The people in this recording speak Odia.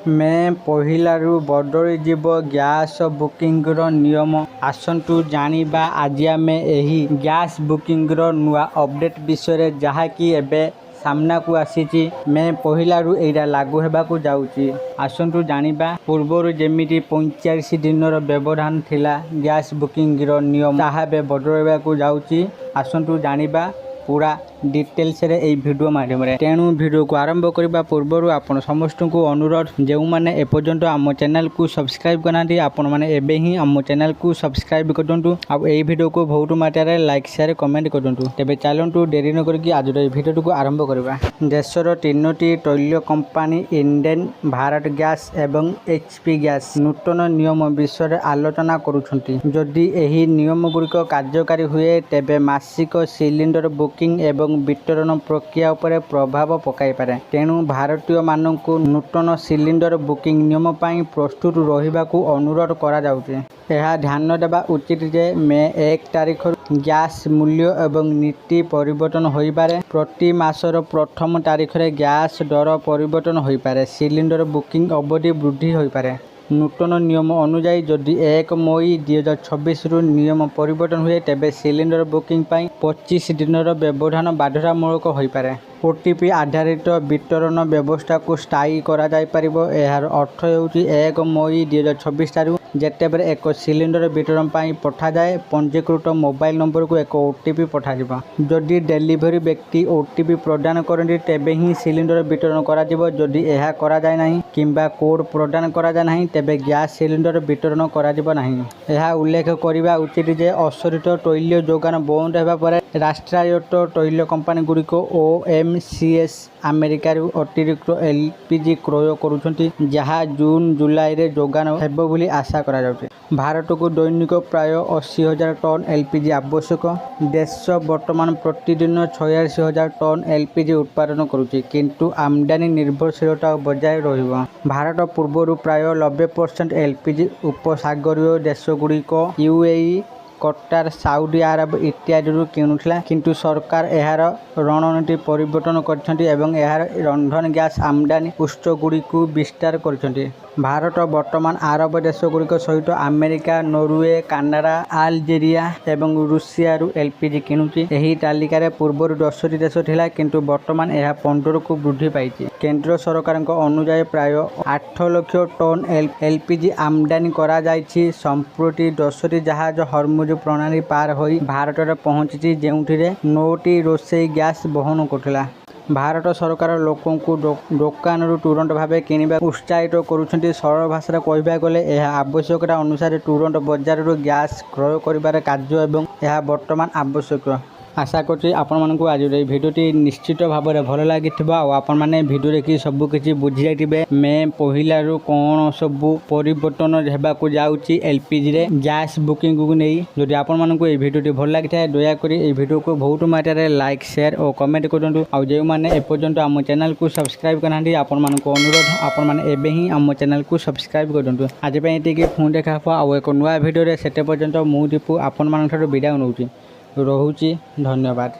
ମେ ପହିଲାରୁ ବଦଳିଯିବ ଗ୍ୟାସ୍ ବୁକିଂର ନିୟମ। ଆସନ୍ତୁ ଜାଣିବା ଆଜି ଆମେ ଏହି ଗ୍ୟାସ୍ ବୁକିଂର ନୂଆ ଅପଡେଟ୍ ବିଷୟରେ, ଯାହାକି ଏବେ ସାମ୍ନାକୁ ଆସିଛି। ମେ ପହିଲାରୁ ଏଇଟା ଲାଗୁ ହେବାକୁ ଯାଉଛି। ଆସନ୍ତୁ ଜାଣିବା। ପୂର୍ବରୁ ଯେମିତି 45 ଦିନର ବ୍ୟବଧାନ ଥିଲା ଗ୍ୟାସ୍ ବୁକିଂର ନିୟମ, ତାହା ଏବେ ବଦଳାଇବାକୁ ଯାଉଛି। ଆସନ୍ତୁ ଜାଣିବା ପୁରା ଡିଟେଲ୍ସରେ ଏହି ଭିଡ଼ିଓ ମାଧ୍ୟମରେ। ତେଣୁ ଭିଡ଼ିଓକୁ ଆରମ୍ଭ କରିବା ପୂର୍ବରୁ ଆପଣ ସମସ୍ତଙ୍କୁ ଅନୁରୋଧ, ଯେଉଁମାନେ ଏପର୍ଯ୍ୟନ୍ତ ଆମ ଚ୍ୟାନେଲକୁ ସବସ୍କ୍ରାଇବ୍ କରିନାହାନ୍ତି, ଆପଣମାନେ ଏବେ ହିଁ ଆମ ଚ୍ୟାନେଲକୁ ସବସ୍କ୍ରାଇବ୍ କରନ୍ତୁ। ଆଉ ଏହି ଭିଡ଼ିଓକୁ ବହୁତ ମାତ୍ରାରେ ଲାଇକ୍, ସେୟାର, କମେଣ୍ଟ କରନ୍ତୁ। ତେବେ ଚାଲନ୍ତୁ ଡେରି ନ କରିକି ଆଜିର ଏହି ଭିଡ଼ିଓଟିକୁ ଆରମ୍ଭ କରିବା। ଦେଶର 3ଟି ତୈଳ କମ୍ପାନୀ ଇଣ୍ଡେନ୍, ଭାରତ ଗ୍ୟାସ୍ ଏବଂ HP ଗ୍ୟାସ୍ ନୂତନ ନିୟମ ବିଷୟରେ ଆଲୋଚନା କରୁଛନ୍ତି। ଯଦି ଏହି ନିୟମଗୁଡ଼ିକ କାର୍ଯ୍ୟକାରୀ ହୁଏ, ତେବେ ମାସିକ ସିଲିଣ୍ଡର ବୁକିଂ ଏବଂ ବିତରଣ ପ୍ରକ୍ରିୟା ଉପରେ ପ୍ରଭାବ ପକାଇପାରେ। ତେଣୁ ଭାରତୀୟମାନଙ୍କୁ ନୂତନ ସିଲିଣ୍ଡର ବୁକିଂ ନିୟମ ପାଇଁ ପ୍ରସ୍ତୁତ ରହିବାକୁ ଅନୁରୋଧ କରାଯାଉଛି। ଏହା ଧ୍ୟାନ ଦେବା ଉଚିତ ଯେ ମେ 1 ତାରିଖରୁ ଗ୍ୟାସ୍ ମୂଲ୍ୟ ଏବଂ ନୀତି ପରିବର୍ତ୍ତନ ହୋଇପାରେ। ପ୍ରତି ମାସର ପ୍ରଥମ ତାରିଖରେ ଗ୍ୟାସ୍ ଦର ପରିବର୍ତ୍ତନ ହୋଇପାରେ। ସିଲିଣ୍ଡର ବୁକିଂ ଅବଧି ବୃଦ୍ଧି ହୋଇପାରେ। ନୂତନ ନିୟମ ଅନୁଯାୟୀ ଯଦି 1 ମଇ 2026ରୁ ନିୟମ ପରିବର୍ତ୍ତନ ହୁଏ, ତେବେ ସିଲିଣ୍ଡର ବୁକିଂ ପାଇଁ 25 ଦିନର ବ୍ୟବଧାନ ବାଧ୍ୟତାମୂଳକ ହୋଇପାରେ। OTP ଆଧାରିତ ବିତରଣ ବ୍ୟବସ୍ଥାକୁ ସ୍ଥାୟୀ କରାଯାଇପାରିବ। ଏହାର ଅର୍ଥ ହେଉଛି 1 ମଇ 2026 ଠାରୁ ଯେତେବେଳେ ଏକ ସିଲିଣ୍ଡର ବିତରଣ ପାଇଁ ପଠାଯାଏ, ପଞ୍ଜୀକୃତ ମୋବାଇଲ ନମ୍ବରକୁ ଏକ OTP ପଠାଯିବ। ଯଦି ଡେଲିଭରି ବ୍ୟକ୍ତି OTP ପ୍ରଦାନ କରନ୍ତି, ତେବେ ହିଁ ସିଲିଣ୍ଡର ବିତରଣ କରାଯିବ। ଯଦି ଏହା କରାଯାଏ ନାହିଁ କିମ୍ବା କୋଡ୍ ପ୍ରଦାନ କରାଯାଏ ନାହିଁ, ତେବେ ଗ୍ୟାସ୍ ସିଲିଣ୍ଡର ବିତରଣ କରାଯିବ ନାହିଁ। ଏହା ଉଲ୍ଲେଖ କରିବା ଉଚିତ ଯେ ଅଶୋଧିତ ତୈଳ ଯୋଗାଣ ବନ୍ଦ ହେବା ପରେ ରାଷ୍ଟ୍ରାୟତ୍ତ ତୈଳ କମ୍ପାନୀଗୁଡ଼ିକ OMCS ଆମେରିକାରୁ ଅତିରିକ୍ତ LPG କ୍ରୟ କରୁଛନ୍ତି, ଯାହା ଜୁନ୍ ଜୁଲାଇରେ ଯୋଗାଣ ହେବ ବୋଲି ଆଶା କରାଯାଉଛି। ଭାରତକୁ ଦୈନିକ ପ୍ରାୟ 80,000 ଟନ୍ LPG ଆବଶ୍ୟକ। ଦେଶ ବର୍ତ୍ତମାନ ପ୍ରତିଦିନ 86,000 ଟନ୍ LPG ଉତ୍ପାଦନ କରୁଛି, କିନ୍ତୁ ଆମଦାନୀ ନିର୍ଭରଶୀଳତା ବଜାୟ ରହିବ। ଭାରତ ପୂର୍ବରୁ ପ୍ରାୟ 90% LPG ଉପସାଗରୀୟ ଦେଶଗୁଡ଼ିକ UAE, କତାର, ସାଉଦି ଆରବ ଇତ୍ୟାଦିରୁ କିଣୁଥିଲା, କିନ୍ତୁ ସରକାର ଏହାର ରଣନୀତି ପରିବର୍ତ୍ତନ କରିଛନ୍ତି ଏବଂ ଏହାର ରନ୍ଧନ ଗ୍ୟାସ୍ ଆମଦାନୀ ଉତ୍ସଗୁଡ଼ିକୁ ବିସ୍ତାର କରିଛନ୍ତି। ଭାରତ ବର୍ତ୍ତମାନ ଆରବ ଦେଶଗୁଡ଼ିକ ସହିତ ଆମେରିକା, ନରୱେ, କାନାଡା, ଆଲଜେରିଆ ଏବଂ ରୁଷିଆରୁ LPG କିଣୁଛି। ଏହି ତାଲିକାରେ ପୂର୍ବରୁ 10ଟି ଦେଶ ଥିଲା, କିନ୍ତୁ ବର୍ତ୍ତମାନ ଏହା 15କୁ ବୃଦ୍ଧି ପାଇଛି। କେନ୍ଦ୍ର ସରକାରଙ୍କ ଅନୁଯାୟୀ ପ୍ରାୟ 8 ଲକ୍ଷ ଟନ୍ LPG ଆମଦାନୀ କରାଯାଇଛି। ସମ୍ପ୍ରତି 10ଟି ଜାହାଜ ହରମୁଜ ପ୍ରଣାଳୀ ପାର ହୋଇ ଭାରତରେ ପହଞ୍ଚିଛି, ଯେଉଁଥିରେ 9ଟି ରୋଷେଇ ଗ୍ୟାସ୍ ବହନ କରୁଥିଲା। ଭାରତ ସରକାର ଲୋକଙ୍କୁ ଦୋକାନରୁ ତୁରନ୍ତ ଭାବେ କିଣିବାକୁ ଉତ୍ସାହିତ କରୁଛନ୍ତି। ସରଳ ଭାଷାରେ କହିବାକୁ ଗଲେ, ଏହା ଆବଶ୍ୟକତା ଅନୁସାରେ ତୁରନ୍ତ ବଜାରରୁ ଗ୍ୟାସ୍ କ୍ରୟ କରିବାର କାର୍ଯ୍ୟ ଏବଂ ଏହା ବର୍ତ୍ତମାନ ଆବଶ୍ୟକ। ଆଶା କରୁଛି ଆପଣମାନଙ୍କୁ ଆଜିର ଏହି ଭିଡ଼ିଓଟି ନିଶ୍ଚିତ ଭାବରେ ଭଲ ଲାଗିଥିବ ଆଉ ଆପଣମାନେ ଭିଡ଼ିଓ ଦେଖି ସବୁକିଛି ବୁଝିଯାଇଥିବେ। ମେ ପହିଲାରୁ କ'ଣ ସବୁ ପରିବର୍ତ୍ତନ ହେବାକୁ ଯାଉଛି LPGରେ ଗ୍ୟାସ୍ ବୁକିଂକୁ ନେଇ। ଯଦି ଆପଣମାନଙ୍କୁ ଏହି ଭିଡ଼ିଓଟି ଭଲ ଲାଗିଥାଏ, ଦୟାକରି ଏହି ଭିଡ଼ିଓକୁ ବହୁତ ମାତ୍ରାରେ ଲାଇକ୍, ସେୟାର ଓ କମେଣ୍ଟ କରନ୍ତୁ। ଆଉ ଯେଉଁମାନେ ଏପର୍ଯ୍ୟନ୍ତ ଆମ ଚ୍ୟାନେଲକୁ ସବସ୍କ୍ରାଇବ୍ କରିନାହାନ୍ତି, ଆପଣମାନଙ୍କୁ ଅନୁରୋଧ, ଆପଣମାନେ ଏବେ ହିଁ ଆମ ଚ୍ୟାନେଲକୁ ସବସ୍କ୍ରାଇବ୍ କରନ୍ତୁ। ଆଜି ପାଇଁ ଏତିକି। ପୁଣି ଦେଖା ହେବ ଆଉ ଏକ ନୂଆ ଭିଡ଼ିଓରେ। ସେତେ ପର୍ଯ୍ୟନ୍ତ ମୁଁ ଦୀପୁ ଆପଣମାନଙ୍କଠାରୁ ବିଦାୟ ନେଉଛି। ରହୁଛି। ଧନ୍ୟବାଦ।